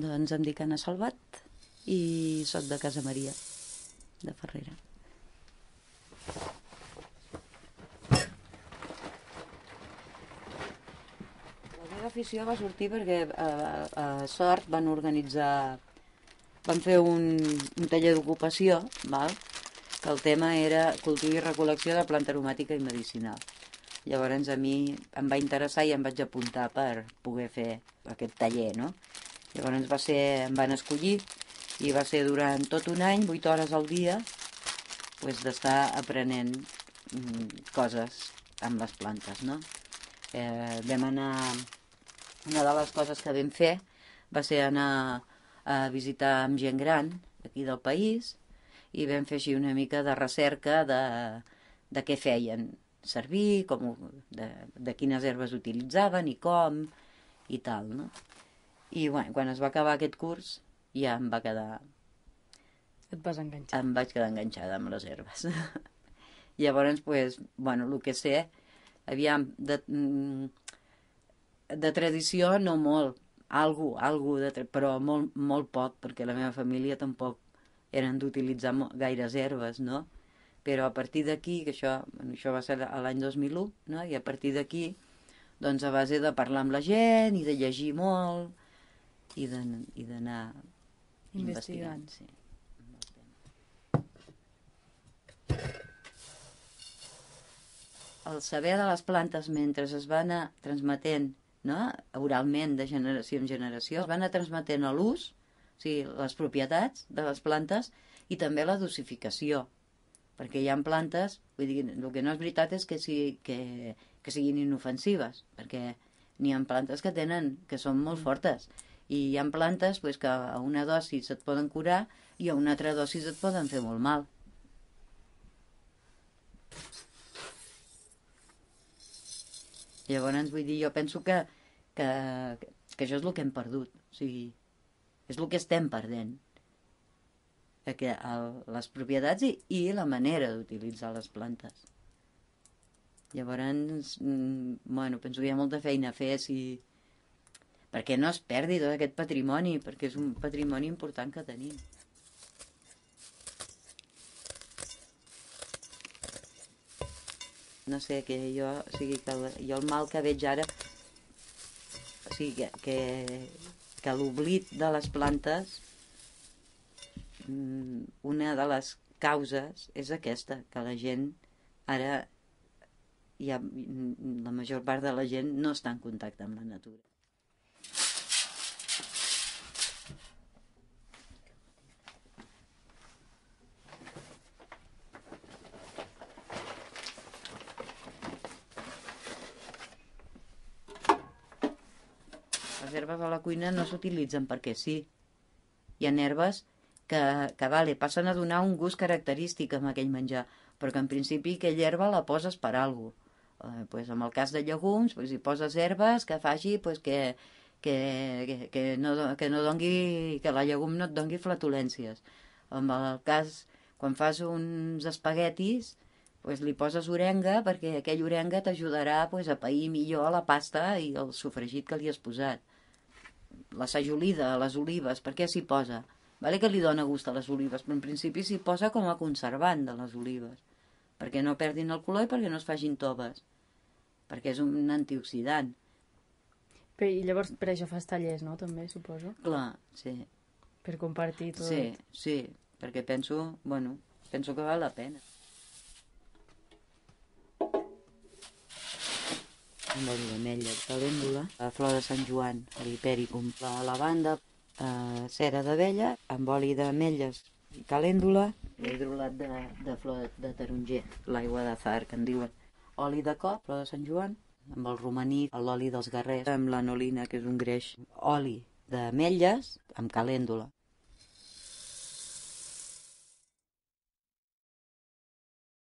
Doncs em dic Anna Salvat i sóc de Casa Maria, de Farrera. La meva afició va sortir perquè a Sort van fer un taller d'ocupació, val? Que el tema era cultiu i recol·lecció de planta aromàtica i medicinal. Llavors a mi em va interessar i em vaig apuntar per poder fer aquest taller, no? Llavors em van escollir i va ser durant tot un any, 8 hores al dia, d'estar aprenent coses amb les plantes, no? Vam anar... Una de les coses que vam fer va ser anar a visitar amb gent gran aquí del país i vam fer així una mica de recerca de què feien servir, de quines herbes utilitzaven i com i tal, no? I quan es va acabar aquest curs ja em va quedar... Et vas enganxar. Em vaig quedar enganxada amb les herbes. Llavors, el que sé, aviam, de tradició no molt, però molt poc, perquè la meva família tampoc eren d'utilitzar gaires herbes, no? Però a partir d'aquí, que això va ser l'any 2001, no? I a partir d'aquí, doncs a base de parlar amb la gent i de llegir molt i d'anar investigant. Sí. El saber de les plantes mentre es va anar transmetent, no? Oralment de generació en generació, es va anar transmetent a l'ús, o sigui, les propietats de les plantes i també la dosificació, perquè hi ha plantes, vull dir, el que no és veritat és que siguin inofensives, perquè n'hi ha plantes que són molt fortes i hi ha plantes que a una dosis et poden curar i a una altra dosis et poden fer molt mal. Llavors, vull dir, jo penso que això és el que hem perdut, o sigui, és el que estem perdent, les propietats i la manera d'utilitzar les plantes. Llavors, penso que hi ha molta feina a fer perquè no es perdi tot aquest patrimoni, perquè és un patrimoni important que tenim. No sé, jo el mal que veig ara, o sigui, que l'oblit de les plantes, una de les causes és aquesta, que la gent ara, la major part de la gent no està en contacte amb la natura. Les herbes a la cuina no s'utilitzen perquè sí. Hi ha herbes que passen a donar un gust característic amb aquell menjar, però que en principi aquella herba la poses per alguna cosa. En el cas de llegums, hi poses herbes que faci que la llegum no et doni flatulències. En el cas, quan fas uns espaguetis, li poses orenga perquè aquell orenga t'ajudarà a pair millor la pasta i el sofregit que li has posat. La sajolida, les olives, per què s'hi posa? Vale que li dona gust a les olives, però en principi s'hi posa com a conservant de les olives, perquè no perdin el color i perquè no es facin toves, perquè és un antioxidant. I llavors per això fas tallers, no? També, suposo. Clar, sí. Per compartir tot. Sí, perquè penso que val la pena. Un oli d'ametlla, calèndula, flor de Sant Joan, l'hipericum, la lavanda, cera d'abella, amb oli d'ametlles i calèndula, hidrolat de flor de taronger, l'aigua d'azar, que en diuen, oli de cop, flor de Sant Joan, amb el romaní, l'oli dels guerrers, amb l'anolina, que és un greix, oli d'ametlles amb calèndula.